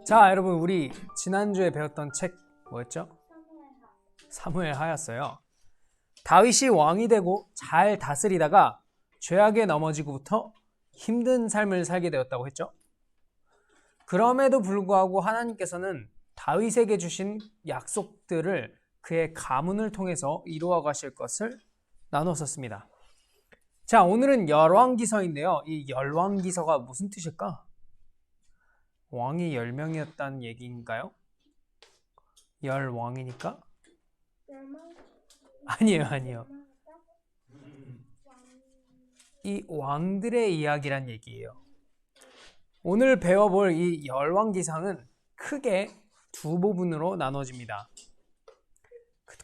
자, 여러분 우리 지난주에 배웠던 책 뭐였죠? 사무엘 하였어요. 다윗이 왕이 되고 잘 다스리다가 죄악에 넘어지고부터 힘든 삶을 살게 되었다고 했죠. 그럼에도 불구하고 하나님께서는 다윗에게 주신 약속들을 그의 가문을 통해서 이루어 가실 것을 나눴었습니다. 자, 오늘은 열왕기서인데요. 이 열왕기서가 무슨 뜻일까? 왕이 10명이었다는 얘기인가요? 열왕이니까? 아니에요. 이 왕들의 이야기란 얘기예요. 오늘 배워볼 이 열왕기상은 크게 두 부분으로 나눠집니다.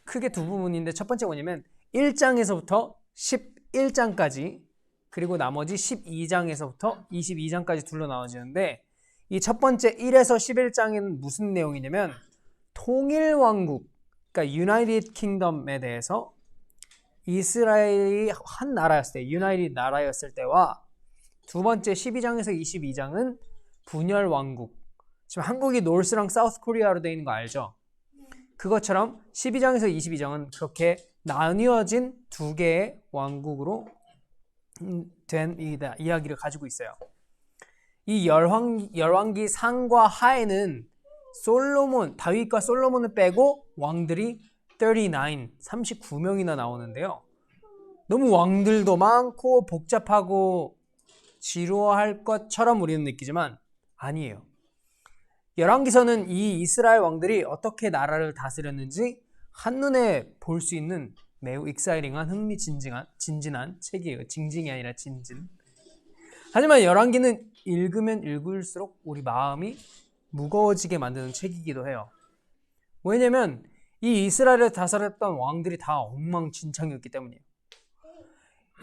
크게 두 부분인데 첫 번째 뭐냐면 1장에서부터 11장까지 그리고 나머지 12장에서부터 22장까지 둘로 나눠지는데 이 첫 번째 1에서 11장에는 무슨 내용이냐면 통일왕국, 그러니까 유나이티드 킹덤에 대해서 이스라엘이 한 나라였을 때, 유나이티드 나라였을 때와 두 번째 12장에서 22장은 분열왕국. 지금 한국이 노스랑 사우스 코리아로 되어 있는 거 알죠? 그것처럼 12장에서 22장은 그렇게 나뉘어진 두 개의 왕국으로 된 이야기를 가지고 있어요. 이 열왕기 상과 하에는 다윗과 솔로몬을 빼고 왕들이 39명이나 나오는데요. 너무 왕들도 많고 복잡하고 지루할 것처럼 우리는 느끼지만 아니에요. 열왕기서는 이 이스라엘 왕들이 어떻게 나라를 다스렸는지 한눈에 볼 수 있는 매우 익사이링한 흥미진진한 책이에요. 징징이 아니라 진진. 하지만 열왕기는 읽으면 읽을수록 우리 마음이 무거워지게 만드는 책이기도 해요. 왜냐면 이 이스라엘을 다스렸던 왕들이 다 엉망진창이었기 때문이에요.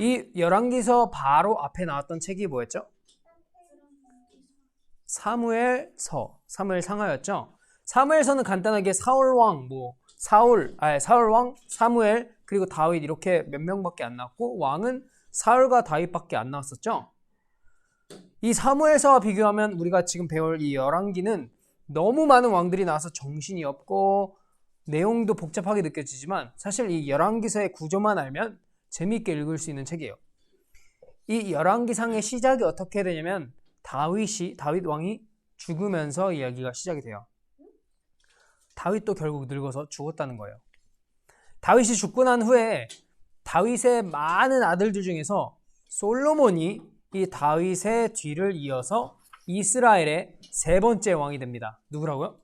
이 열왕기서 바로 앞에 나왔던 책이 뭐였죠? 사무엘상하였죠. 사무엘서는 간단하게 사울왕, 사무엘 그리고 다윗 이렇게 몇 명밖에 안 나왔고 왕은 사울과 다윗밖에 안 나왔었죠. 이 사무엘서와 비교하면 우리가 지금 배울 이 열왕기는 너무 많은 왕들이 나와서 정신이 없고 내용도 복잡하게 느껴지지만 사실 이 열왕기서의 구조만 알면 재미있게 읽을 수 있는 책이에요. 이 열왕기상의 시작이 어떻게 되냐면 다윗 왕이 죽으면서 이야기가 시작이 돼요. 다윗도 결국 늙어서 죽었다는 거예요. 다윗이 죽고 난 후에 다윗의 많은 아들들 중에서 솔로몬이 이 다윗의 뒤를 이어서 이스라엘의 세 번째 왕이 됩니다. 누구라고요?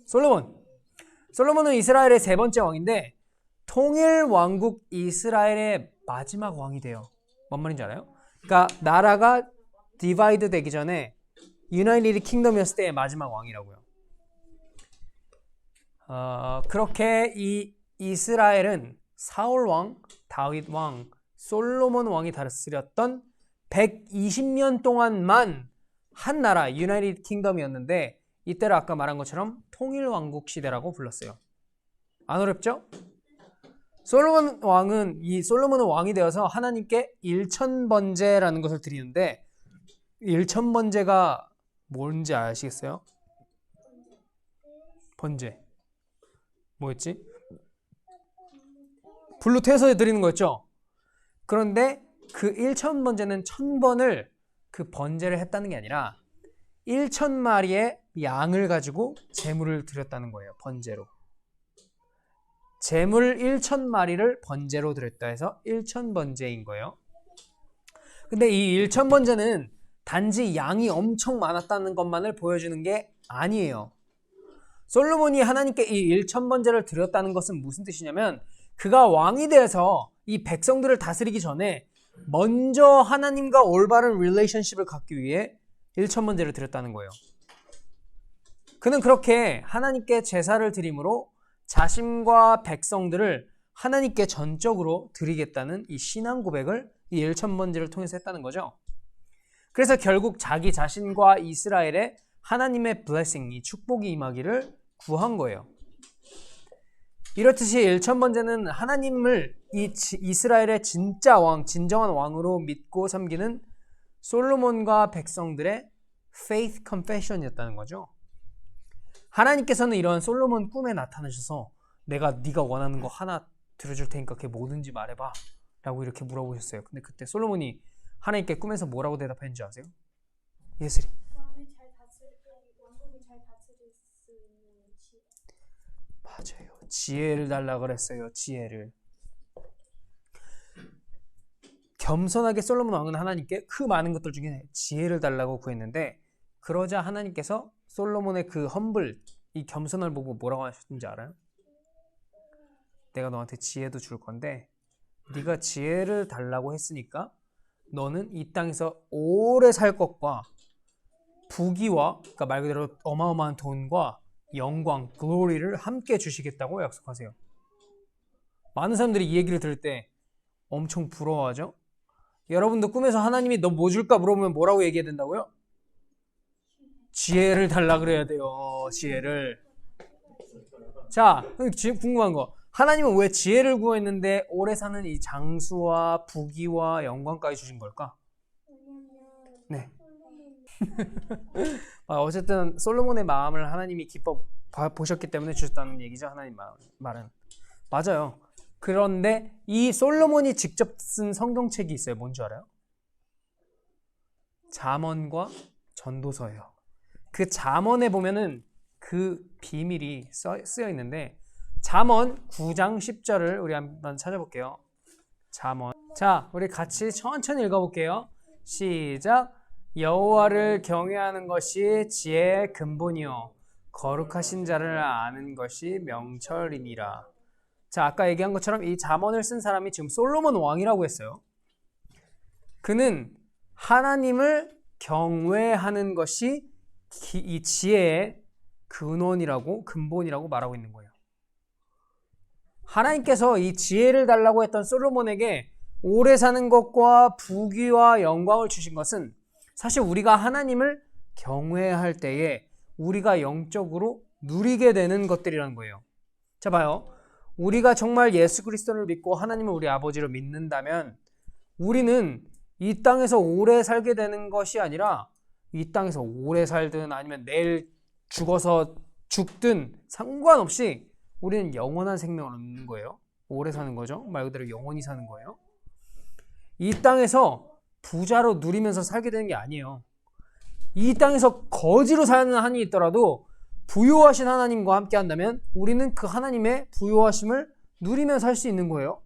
솔로몬은 이스라엘의 세 번째 왕인데 통일왕국 이스라엘의 마지막 왕이 돼요. 뭔 말인지 알아요? 그러니까 나라가 디바이드 되기 전에 유나이티드 킹덤이었을 때의 마지막 왕이라고요. 그렇게 이 이스라엘은 사울왕, 다윗왕, 솔로몬 왕이 다스렸던 120년 동안만 한 나라 유나이티드 킹덤이었는데 이때를 아까 말한 것처럼 통일왕국 시대라고 불렀어요. 안 어렵죠? 솔로몬은 왕이 되어서 하나님께 1000번제라는 것을 드리는데 1000번제가 뭔지 아시겠어요? 번제 뭐였지? 불로 태워서 드리는 거였죠? 그런데 그 1000번제는 1000번을 그 번제를 했다는 게 아니라 1000마리의 양을 가지고 제물을 드렸다는 거예요. 번제로. 제물 1000마리를 번제로 드렸다 해서 1000번제인 거예요. 근데 이 1000번제는 단지 양이 엄청 많았다는 것만을 보여주는 게 아니에요. 솔로몬이 하나님께 이 1000번제를 드렸다는 것은 무슨 뜻이냐면 그가 왕이 되어서 이 백성들을 다스리기 전에 먼저 하나님과 올바른 릴레이션십을 갖기 위해 1000번제를 드렸다는 거예요. 그는 그렇게 하나님께 제사를 드림으로 자신과 백성들을 하나님께 전적으로 드리겠다는 이 신앙 고백을 이 1000번제를 통해서 했다는 거죠. 그래서 결국 자기 자신과 이스라엘의 하나님의 블레싱, 이 축복이 임하기를 구한 거예요. 이렇듯이 1000번제는 하나님을 이 이스라엘의 진짜 왕, 진정한 왕으로 믿고 섬기는 솔로몬과 백성들의 faith confession이었다는 거죠. 하나님께서는 이런 솔로몬 꿈에 나타나셔서 네가 원하는 거 하나 들어줄 테니까 그게 뭐든지 말해봐 라고 이렇게 물어보셨어요. 근데 그때 솔로몬이 하나님께 꿈에서 뭐라고 대답했는지 아세요? 예슬이. 왕국을 잘 다스릴 수 있는 지혜. 맞아요. 지혜를 달라 그랬어요. 지혜를. 겸손하게 솔로몬 왕은 하나님께 그 많은 것들 중에 지혜를 달라고 구했는데 그러자 하나님께서 솔로몬의 그 험블, 이 겸손을 보고 뭐라고 하셨는지 알아요? 내가 너한테 지혜도 줄 건데 네가 지혜를 달라고 했으니까 너는 이 땅에서 오래 살 것과 부귀와, 그러니까 말 그대로 어마어마한 돈과 영광, 글로리를 함께 주시겠다고 약속하세요. 많은 사람들이 이 얘기를 들을 때 엄청 부러워하죠? 여러분도 꿈에서 하나님이 너 뭐 줄까 물어보면 뭐라고 얘기해야 된다고요? 지혜를 달라 그래야 돼요. 지혜를. 자, 지금 궁금한 거. 하나님은 왜 지혜를 구했는데 오래 사는 이 장수와 부귀와 영광까지 주신 걸까? 네. 어쨌든 솔로몬의 마음을 하나님이 기뻐 보셨기 때문에 주셨다는 얘기죠. 하나님 말은. 맞아요. 그런데 이 솔로몬이 직접 쓴 성경책이 있어요. 뭔지 알아요? 잠언과 전도서예요. 그 잠언에 보면은 그 비밀이 쓰여 있는데 잠언 9장 10절을 우리 한번 찾아볼게요. 잠언. 자, 우리 같이 천천히 읽어볼게요. 시작. 여호와를 경외하는 것이 지혜의 근본이요 거룩하신 자를 아는 것이 명철이니라. 자, 아까 얘기한 것처럼 이 잠언을 쓴 사람이 지금 솔로몬 왕이라고 했어요. 그는 하나님을 경외하는 것이 이 지혜의 근원이라고, 근본이라고 말하고 있는 거예요. 하나님께서 이 지혜를 달라고 했던 솔로몬에게 오래 사는 것과 부귀와 영광을 주신 것은 사실 우리가 하나님을 경외할 때에 우리가 영적으로 누리게 되는 것들이라는 거예요. 자, 봐요. 우리가 정말 예수 그리스도를 믿고 하나님을 우리 아버지로 믿는다면 우리는 이 땅에서 오래 살게 되는 것이 아니라 이 땅에서 오래 살든 아니면 내일 죽어서 죽든 상관없이 우리는 영원한 생명을 얻는 거예요. 오래 사는 거죠. 말 그대로 영원히 사는 거예요. 이 땅에서 부자로 누리면서 살게 되는 게 아니에요. 이 땅에서 거지로 사는 한이 있더라도 부요하신 하나님과 함께 한다면 우리는 그 하나님의 부요하심을 누리며 살 수 있는 거예요.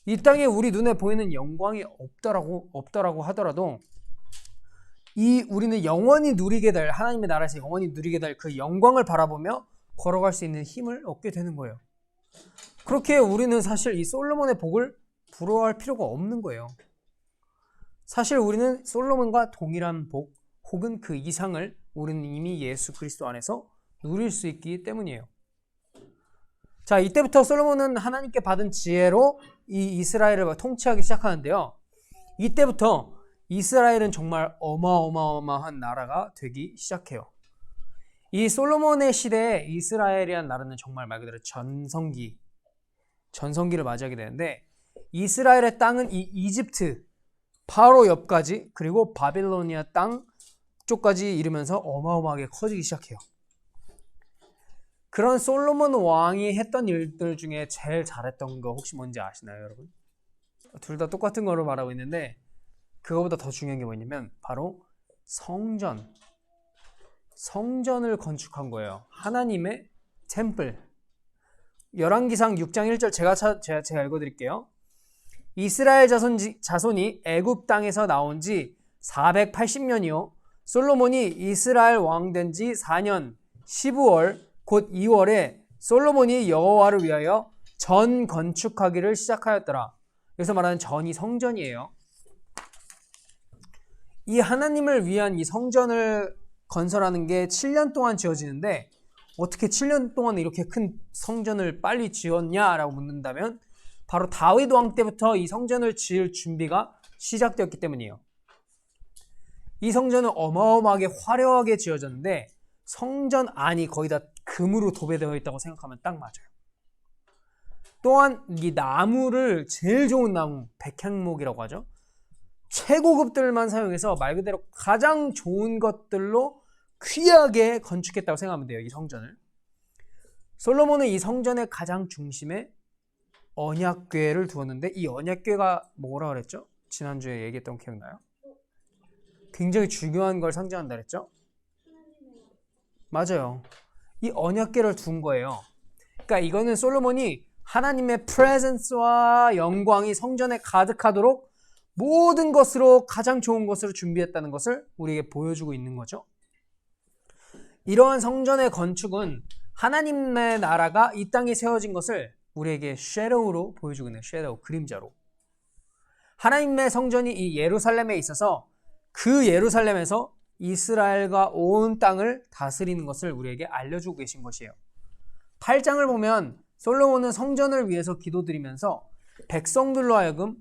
이 땅에 우리 눈에 보이는 영광이 없더라고 하더라도 우리는 영원히 누리게 될, 하나님의 나라에서 영원히 누리게 될 그 영광을 바라보며 걸어갈 수 있는 힘을 얻게 되는 거예요. 그렇게 우리는 사실 이 솔로몬의 복을 부러워할 필요가 없는 거예요. 사실 우리는 솔로몬과 동일한 복 혹은 그 이상을 우리는 이미 예수 그리스도 안에서 누릴 수 있기 때문이에요. 자, 이때부터 솔로몬은 하나님께 받은 지혜로 이 이스라엘을 통치하기 시작하는데요. 이때부터 이스라엘은 정말 어마어마한 나라가 되기 시작해요. 이 솔로몬의 시대에 이스라엘이라는 나라는 정말 말 그대로 전성기를 맞이하게 되는데 이스라엘의 땅은 이 이집트, 파로 옆까지 그리고 바빌로니아 땅 쪽까지 이르면서 어마어마하게 커지기 시작해요. 그런 솔로몬 왕이 했던 일들 중에 제일 잘했던 거 혹시 뭔지 아시나요, 여러분? 둘 다 똑같은 거로 말하고 있는데 그거보다 더 중요한 게 뭐냐면 바로 성전을 건축한 거예요. 하나님의 템플. 열왕기상 6장 1절 제가 읽어드릴게요. 이스라엘 자손이 애굽 땅에서 나온 지 480년이요. 솔로몬이 이스라엘 왕 된 지 4년 15월 곧 2월에 솔로몬이 여호와를 위하여 전 건축하기를 시작하였더라. 여기서 말하는 전이 성전이에요. 이 하나님을 위한 이 성전을 건설하는 게 7년 동안 지어지는데 어떻게 7년 동안 이렇게 큰 성전을 빨리 지었냐라고 묻는다면 바로 다윗 왕 때부터 이 성전을 지을 준비가 시작되었기 때문이에요. 이 성전은 어마어마하게 화려하게 지어졌는데 성전 안이 거의 다 금으로 도배되어 있다고 생각하면 딱 맞아요. 또한 이 나무를 제일 좋은 나무, 백향목이라고 하죠. 최고급들만 사용해서 말 그대로 가장 좋은 것들로 귀하게 건축했다고 생각하면 돼요. 이 성전을. 솔로몬은 이 성전의 가장 중심에 언약궤를 두었는데 이 언약궤가 뭐라 그랬죠? 지난주에 얘기했던 거 기억나요? 굉장히 중요한 걸 상징한다 그랬죠? 맞아요. 이 언약궤를 둔 거예요. 그러니까 이거는 솔로몬이 하나님의 프레젠스와 영광이 성전에 가득하도록 모든 것으로 가장 좋은 것으로 준비했다는 것을 우리에게 보여주고 있는 거죠. 이러한 성전의 건축은 하나님의 나라가 이 땅에 세워진 것을 우리에게 섀도우로 보여주고 있는 섀도우, 그림자로. 하나님의 성전이 이 예루살렘에 있어서 그 예루살렘에서 이스라엘과 온 땅을 다스리는 것을 우리에게 알려주고 계신 것이에요. 8장을 보면 솔로몬은 성전을 위해서 기도드리면서 백성들로 하여금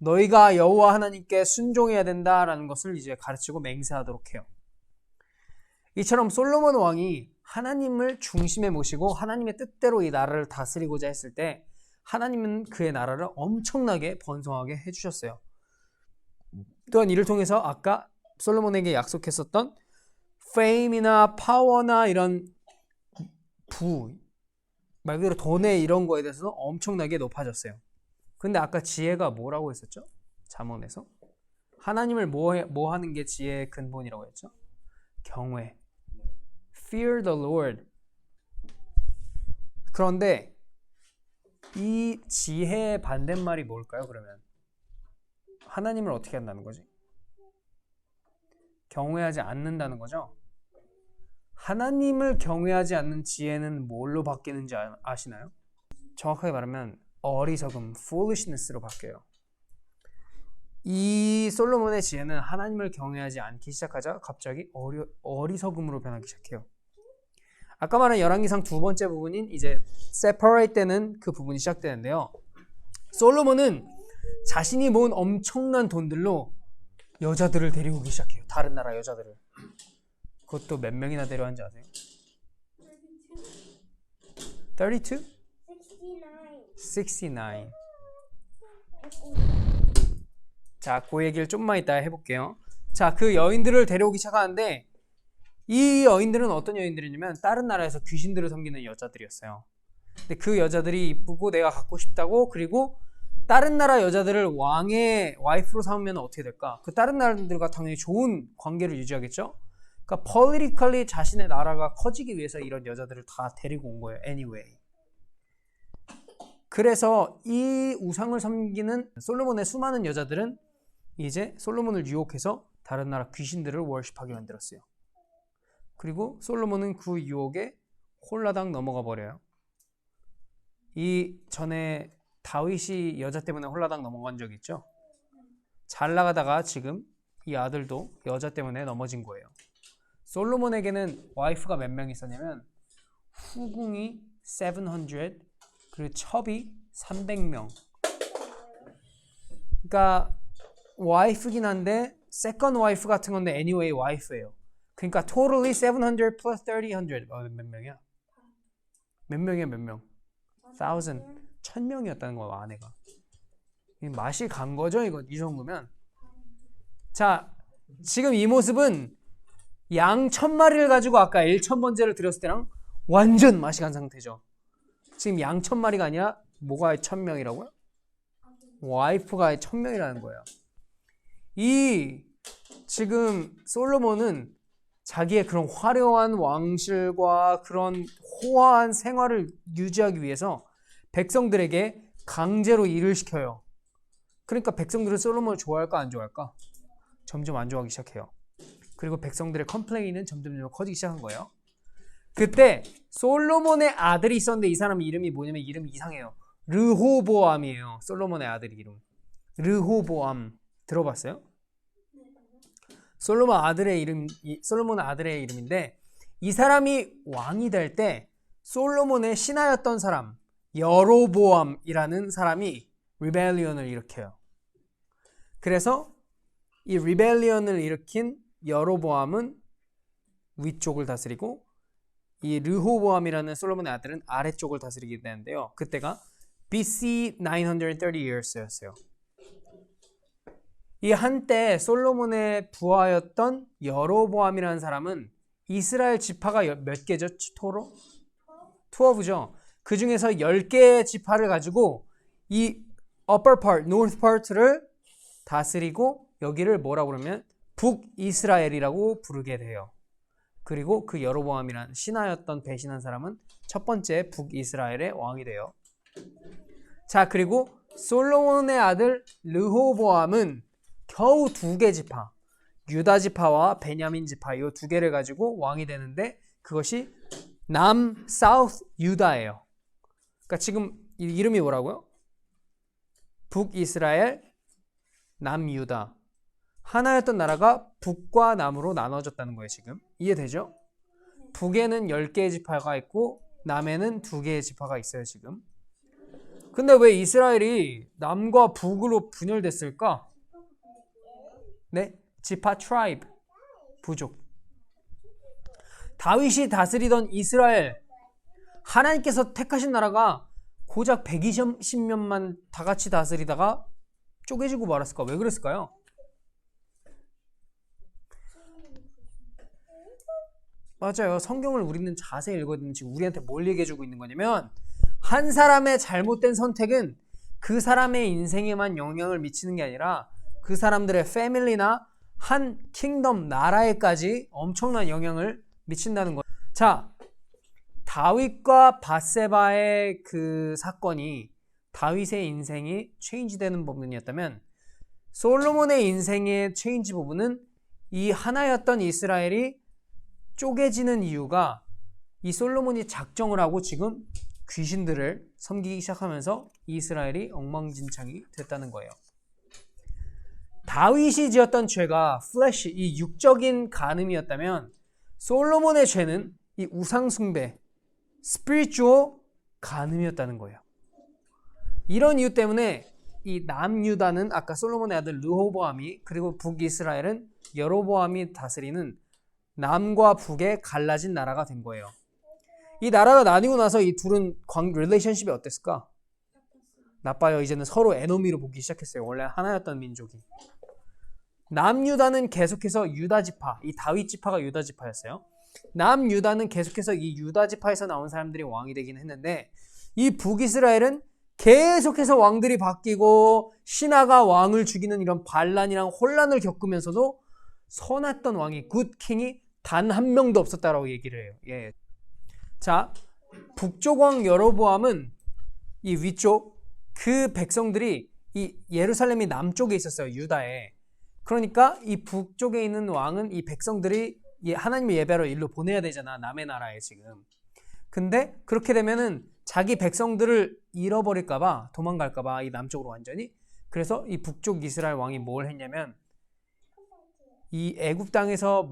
너희가 여호와 하나님께 순종해야 된다라는 것을 이제 가르치고 맹세하도록 해요. 이처럼 솔로몬 왕이 하나님을 중심에 모시고 하나님의 뜻대로 이 나라를 다스리고자 했을 때 하나님은 그의 나라를 엄청나게 번성하게 해주셨어요. 또한 이를 통해서 아까 솔로몬에게 약속했었던 페임이나 파워나 이런 말 그대로 돈의 이런 거에 대해서는 엄청나게 높아졌어요. 근데 아까 지혜가 뭐라고 했었죠? 잠언에서 하나님을 뭐 하는 게 지혜의 근본이라고 했죠? 경외. Fear the Lord. 그런데 이 지혜의 반대말이 뭘까요? 그러면 하나님을 어떻게 한다는 거지? 경외하지 않는다는 거죠? 하나님을 경외하지 않는 지혜는 뭘로 바뀌는지 아시나요? 정확하게 말하면 어리석음, foolishness로 바뀌어요. 이 솔로몬의 지혜는 하나님을 경외하지 않기 시작하자 갑자기 어리석음으로 변하기 시작해요. 아까 말한 열왕기상 두 번째 부분인 이제 separate 되는 그 부분이 시작되는데요. 솔로몬은 자신이 모은 엄청난 돈들로 여자들을 데려오기 시작해요. 다른 나라 여자들을. 그것도 몇 명이나 데려왔는지 아세요? 32? 69. 자, 그 얘기를 좀만 이따 해볼게요. 자, 그 여인들을 데려오기 시작하는데 이 여인들은 어떤 여인들이냐면 다른 나라에서 귀신들을 섬기는 여자들이었어요. 근데 그 여자들이 이쁘고 내가 갖고 싶다고, 그리고 다른 나라 여자들을 왕의 와이프로 삼으면 어떻게 될까? 그 다른 나라들과 당연히 좋은 관계를 유지하겠죠? 그러니까 politically 자신의 나라가 커지기 위해서 이런 여자들을 다 데리고 온 거예요. anyway. 그래서 이 우상을 섬기는 솔로몬의 수많은 여자들은 이제 솔로몬을 유혹해서 다른 나라 귀신들을 월십하게 만들었어요. 그리고 솔로몬은 그 유혹에 홀라당 넘어가 버려요. 이 전에 다윗이 여자 때문에 홀라당 넘어간 적 있죠? 잘 나가다가 지금 이 아들도 여자 때문에 넘어진 거예요. 솔로몬에게는 와이프가 몇 명 있었냐면 후궁이 700, 그리고 첩이 300명. 그러니까 와이프긴 한데 세컨 와이프 같은 건데 anyway 와이프예요. 그러니까 totally 700 plus 300. 몇 명이야? 몇 명이야, 몇 명? 1000명이었다는 거야, 아내가. 맛이 간 거죠, 이거 이 정도면. 자, 지금 이 모습은 양 1000마리를 가지고 아까 1000번째를 드렸을 때랑 완전 맛이 간 상태죠. 지금 양 1000마리가 아니라 뭐가 1000명이라고요? 와이프가 1000명이라는 거예요. 이 지금 솔로몬은 자기의 그런 화려한 왕실과 그런 호화한 생활을 유지하기 위해서 백성들에게 강제로 일을 시켜요. 그러니까 백성들은 솔로몬을 좋아할까 안 좋아할까? 점점 안 좋아하기 시작해요. 그리고 백성들의 컴플레인은 점점 커지기 시작한 거예요. 그때 솔로몬의 아들이 있었는데 이 사람 이름이 뭐냐면 이름이 이상해요. 르호보암이에요. 솔로몬의 아들 이름. 르호보암 들어봤어요? 솔로몬 아들의 이름인데 이 사람이 왕이 될 때 솔로몬의 신하였던 사람 여로보암이라는 사람이 리벨리언을 일으켜요. 그래서 이 리벨리언을 일으킨 여로보암은 위쪽을 다스리고 이 르호보암이라는 솔로몬의 아들은 아래쪽을 다스리게 되는데요. 그때가 BC 930 years였어요. 이 한때 솔로몬의 부하였던 여로보암이라는 사람은 이스라엘 지파가 몇 개죠? 토로? 12죠. 그 중에서 10개의 지파를 가지고 이 upper part, north part를 다스리고 여기를 뭐라고 그러면 북이스라엘이라고 부르게 돼요. 그리고 그 여로보암이란 신하였던 배신한 사람은 첫 번째 북이스라엘의 왕이 돼요. 자, 그리고 솔로몬의 아들 르호보암은 겨우 2개 지파, 유다 지파와 베냐민 지파 이 2개를 가지고 왕이 되는데 그것이 사우스 유다예요. 그러니까 지금 이름이 뭐라고요? 북이스라엘, 남유다. 하나였던 나라가 북과 남으로 나눠졌다는 거예요, 지금. 이해되죠? 북에는 10개의 지파가 있고 남에는 2개의 지파가 있어요, 지금. 근데 왜 이스라엘이 남과 북으로 분열됐을까? 네, 지파 트라이브, 부족. 다윗이 다스리던 이스라엘, 하나님께서 택하신 나라가 고작 120년만 다 같이 다스리다가 쪼개지고 말았을까? 왜 그랬을까요? 맞아요. 성경을 우리는 자세히 읽어야 되는 지금 우리한테 뭘 얘기해주고 있는 거냐면 한 사람의 잘못된 선택은 그 사람의 인생에만 영향을 미치는 게 아니라 그 사람들의 패밀리나 한 킹덤, 나라에까지 엄청난 영향을 미친다는 거예요. 자, 다윗과 밧세바의 그 사건이 다윗의 인생이 체인지되는 부분이었다면 솔로몬의 인생의 체인지 부분은 이 하나였던 이스라엘이 쪼개지는 이유가 이 솔로몬이 작정을 하고 지금 귀신들을 섬기기 시작하면서 이스라엘이 엉망진창이 됐다는 거예요. 다윗이 지었던 죄가 플래시, 이 육적인 간음이었다면 솔로몬의 죄는 이 우상숭배, 스피리추얼 간음이었다는 거예요. 이런 이유 때문에 이 남유다는 아까 솔로몬의 아들 르호보암이 그리고 북이스라엘은 여로보암이 다스리는 남과 북에 갈라진 나라가 된 거예요. 이 나라가 나뉘고 나서 이 둘은 릴레이션십이 어땠을까? 나빠요. 이제는 서로 에너미로 보기 시작했어요. 원래 하나였던 민족이. 남유다는 계속해서 유다 지파, 이 다윗 지파가 유다 지파였어요. 남유다는 계속해서 이 유다 지파에서 나온 사람들이 왕이 되긴 했는데 이 북이스라엘은 계속해서 왕들이 바뀌고 신하가 왕을 죽이는 이런 반란이랑 혼란을 겪으면서도 선했던 왕이 굿킹이 단 한 명도 없었다라고 얘기를 해요. 예. 자, 북쪽 왕 여로보암은 이 위쪽 그 백성들이 이 예루살렘이 남쪽에 있었어요. 유다에. 그러니까 이 북쪽에 있는 왕은 이 백성들이 하나님의 예배로 일로 보내야 되잖아. 남의 나라에 지금. 근데 그렇게 되면은 자기 백성들을 잃어버릴까봐 도망갈까봐 이 남쪽으로 완전히. 그래서 이 북쪽 이스라엘 왕이 뭘 했냐면 이 애굽 땅에서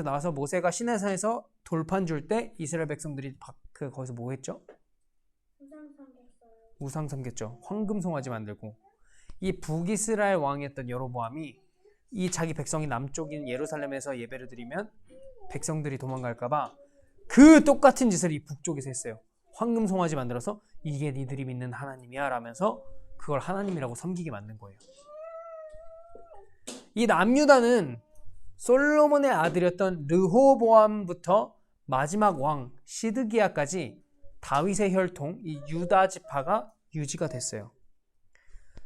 나와서 모세가 시내산에서 돌판 줄 때 이스라엘 백성들이 거기서 뭐 했죠? 우상 섬겼죠. 황금 송아지 만들고. 이 북이스라엘 왕이었던 여로보암이 이 자기 백성이 남쪽인 예루살렘에서 예배를 드리면 백성들이 도망갈까봐 그 똑같은 짓을 이 북쪽에서 했어요. 황금 송아지 만들어서 이게 니들이 믿는 하나님이야 라면서 그걸 하나님이라고 섬기게 만든 거예요. 이 남유다는 솔로몬의 아들이었던 르호보암부터 마지막 왕 시드기야까지 다윗의 혈통 이 유다 지파가 유지가 됐어요.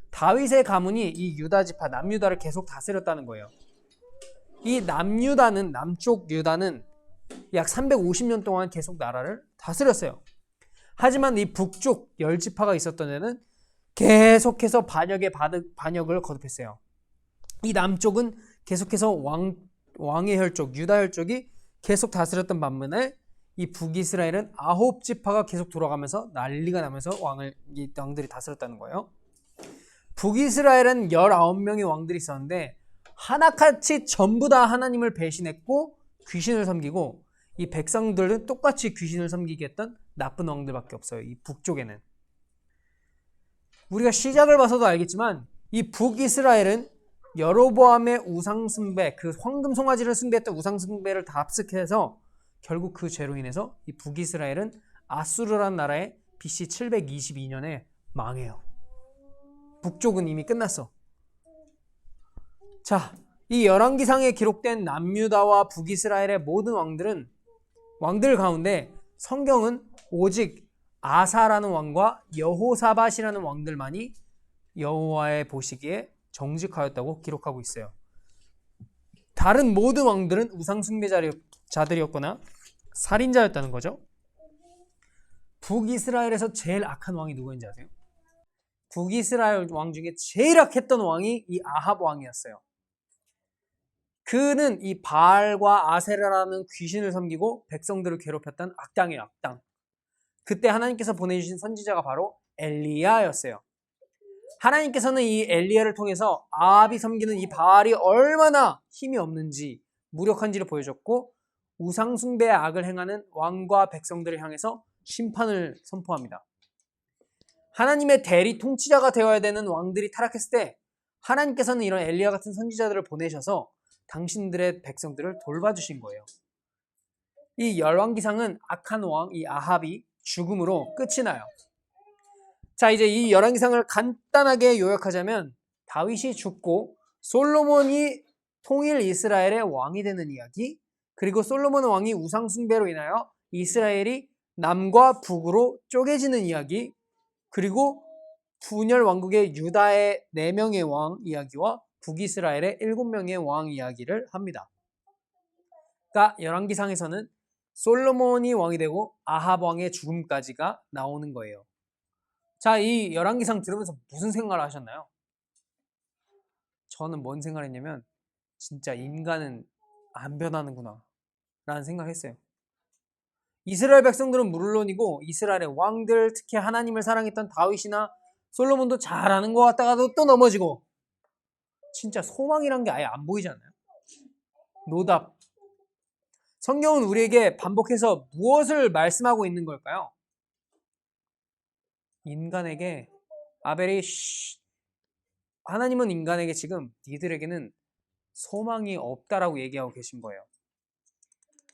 다윗의 가문이 이 유다 지파 남유다를 계속 다스렸다는 거예요. 이 남쪽 유다는 약 350년 동안 계속 나라를 다스렸어요. 하지만 이 북쪽 10지파가 있었던 데는 계속해서 반역을 거듭했어요. 이 남쪽은 계속해서 왕의 혈족, 유다 혈족이 계속 다스렸던 반면에 이 북이스라엘은 9지파가 계속 돌아가면서 난리가 나면서 왕들이 다스렸다는 거예요. 북이스라엘은 19명의 왕들이 있었는데 하나같이 전부 다 하나님을 배신했고 귀신을 섬기고 이 백성들은 똑같이 귀신을 섬기게 했던 나쁜 왕들밖에 없어요. 이 북쪽에는. 우리가 시작을 봐서도 알겠지만 이 북이스라엘은 여로보암의 우상숭배, 그 황금 송아지를 숭배했던 우상숭배를 다 합숙해서 결국 그 죄로 인해서 이 북이스라엘은 아수르라는 나라에 BC 722년에 망해요. 북쪽은 이미 끝났어. 자, 이 열왕기상에 기록된 남유다와 북이스라엘의 모든 왕들 가운데 성경은 오직 아사라는 왕과 여호사밧이라는 왕들만이 여호와의 보시기에 정직하였다고 기록하고 있어요. 다른 모든 왕들은 우상숭배자들이었거나 살인자였다는 거죠. 북이스라엘에서 제일 악한 왕이 누구인지 아세요? 북이스라엘 왕 중에 제일 악했던 왕이 이 아합 왕이었어요. 그는 이 바알과 아세라라는 귀신을 섬기고 백성들을 괴롭혔던 악당이에요, 악당. 그때 하나님께서 보내주신 선지자가 바로 엘리야였어요. 하나님께서는 이 엘리야를 통해서 아합이 섬기는 이 바알이 얼마나 힘이 없는지, 무력한지를 보여줬고 우상숭배의 악을 행하는 왕과 백성들을 향해서 심판을 선포합니다. 하나님의 대리 통치자가 되어야 되는 왕들이 타락했을 때 하나님께서는 이런 엘리야 같은 선지자들을 보내셔서 당신들의 백성들을 돌봐주신 거예요. 이 열왕기상은 악한 왕, 이 아합이 죽음으로 끝이 나요. 자, 이제 이 열왕기상을 간단하게 요약하자면 다윗이 죽고 솔로몬이 통일 이스라엘의 왕이 되는 이야기, 그리고 솔로몬 왕이 우상숭배로 인하여 이스라엘이 남과 북으로 쪼개지는 이야기, 그리고 분열 왕국의 유다의 4명의 왕 이야기와 북이스라엘의 7명의 왕 이야기를 합니다. 그러니까 열왕기상에서는 솔로몬이 왕이 되고 아합 왕의 죽음까지가 나오는 거예요. 자, 이 열왕기상 들으면서 무슨 생각을 하셨나요? 저는 뭔 생각을 했냐면 진짜 인간은 안 변하는구나 라는 생각을 했어요. 이스라엘 백성들은 물론이고 이스라엘의 왕들, 특히 하나님을 사랑했던 다윗이나 솔로몬도 잘하는 것 같다가도 또 넘어지고 진짜 소망이란 게 아예 안 보이잖아요. 노답. 성경은 우리에게 반복해서 무엇을 말씀하고 있는 걸까요? 인간에게 아벨이 하나님은 인간에게 지금 니들에게는 소망이 없다라고 얘기하고 계신 거예요.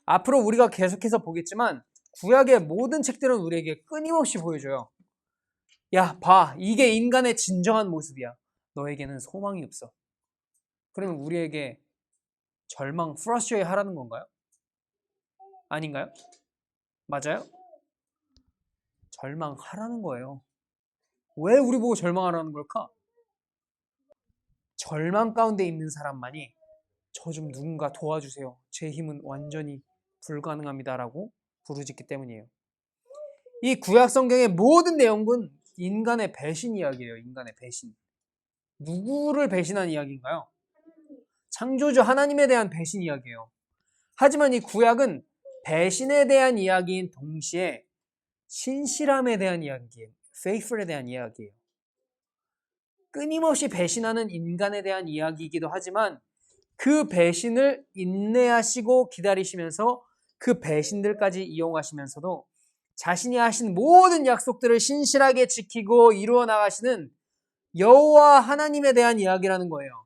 앞으로 우리가 계속해서 보겠지만 구약의 모든 책들은 우리에게 끊임없이 보여줘요. 야, 봐. 이게 인간의 진정한 모습이야. 너에게는 소망이 없어. 그러면 우리에게 절망, 프러스트레이트 하라는 건가요? 아닌가요? 맞아요? 절망하라는 거예요. 왜 우리 보고 절망하라는 걸까? 절망 가운데 있는 사람만이 저 좀 누군가 도와주세요. 제 힘은 완전히 불가능합니다라고 부르짖기 때문이에요. 이 구약 성경의 모든 내용은 인간의 배신 이야기예요. 인간의 배신. 누구를 배신한 이야기인가요? 창조주 하나님에 대한 배신 이야기예요. 하지만 이 구약은 배신에 대한 이야기인 동시에 신실함에 대한 이야기예요. faithful에 대한 이야기예요. 끊임없이 배신하는 인간에 대한 이야기이기도 하지만 그 배신을 인내하시고 기다리시면서 그 배신들까지 이용하시면서도 자신이 하신 모든 약속들을 신실하게 지키고 이루어 나가시는 여호와 하나님에 대한 이야기라는 거예요.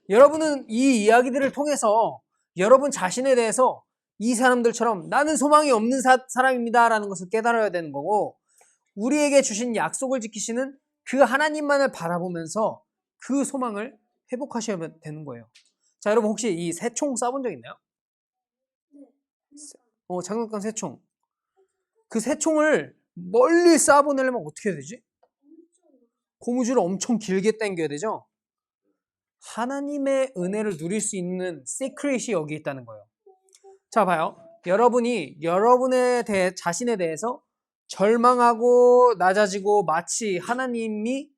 여러분은 이 이야기들을 통해서 여러분 자신에 대해서 이 사람들처럼 나는 소망이 없는 사람입니다 라는 것을 깨달아야 되는 거고, 우리에게 주신 약속을 지키시는 그 하나님만을 바라보면서 그 소망을 회복하셔야 되는 거예요. 자, 여러분 혹시 이 새총 쏴본 적 있나요? 장난감 새총. 그 새총을 멀리 쏴보내려면 어떻게 해야 되지? 고무줄을 엄청 길게 당겨야 되죠? 하나님의 은혜를 누릴 수 있는 시크릿이 여기 있다는 거예요. 자, 봐요. 여러분이 여러분의 자신에 대해서 절망하고 낮아지고 마치 하나님이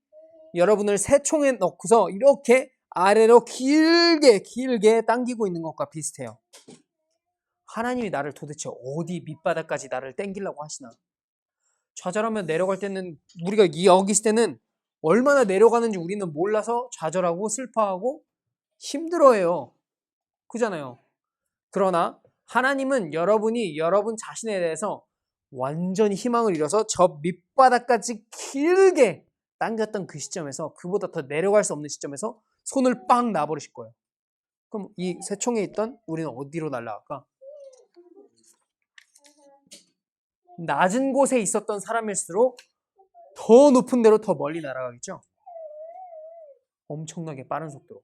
여러분을 새총에 넣고서 이렇게 아래로 길게 당기고 있는 것과 비슷해요. 하나님이 나를 도대체 어디 밑바닥까지 나를 당기려고 하시나? 좌절하면 내려갈 때는 우리가 여기 있을 때는 얼마나 내려가는지 우리는 몰라서 좌절하고 슬퍼하고 힘들어해요. 그잖아요. 그러나 하나님은 여러분이 여러분 자신에 대해서 완전히 희망을 잃어서 저 밑바닥까지 길게 당겼던 그 시점에서 그보다 더 내려갈 수 없는 시점에서 손을 빵 놔버리실 거예요. 그럼 이 새총에 있던 우리는 어디로 날아갈까? 낮은 곳에 있었던 사람일수록 더 높은 데로 더 멀리 날아가겠죠. 엄청나게 빠른 속도로.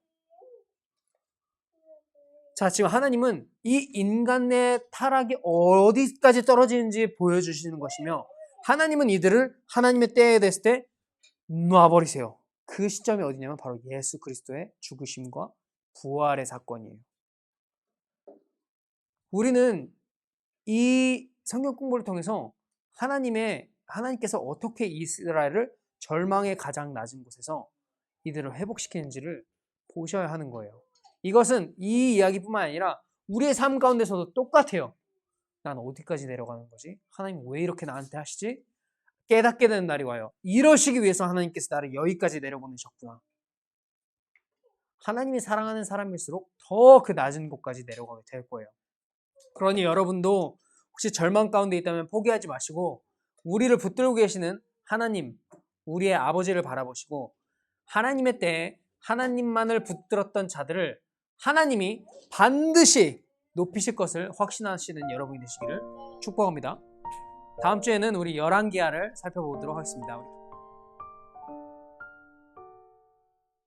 자, 지금 하나님은 이 인간의 타락이 어디까지 떨어지는지 보여주시는 것이며 하나님은 이들을 하나님의 때에 됐을 때 놔버리세요. 그 시점이 어디냐면 바로 예수 그리스도의 죽으심과 부활의 사건이에요. 우리는 이 성경 공부를 통해서 하나님께서 어떻게 이스라엘을 절망의 가장 낮은 곳에서 이들을 회복시키는지를 보셔야 하는 거예요. 이것은 이 이야기뿐만 아니라 우리의 삶 가운데서도 똑같아요. 난 어디까지 내려가는 거지? 하나님 왜 이렇게 나한테 하시지? 깨닫게 되는 날이 와요. 이러시기 위해서 하나님께서 나를 여기까지 내려보내셨구나. 하나님이 사랑하는 사람일수록 더 그 낮은 곳까지 내려가게 될 거예요. 그러니 여러분도 혹시 절망 가운데 있다면 포기하지 마시고 우리를 붙들고 계시는 하나님, 우리의 아버지를 바라보시고 하나님의 때에 하나님만을 붙들었던 자들을 하나님이 반드시 높이실 것을 확신하시는 여러분이 되시기를 축복합니다. 다음 주에는 우리 열왕기하를 살펴보도록 하겠습니다.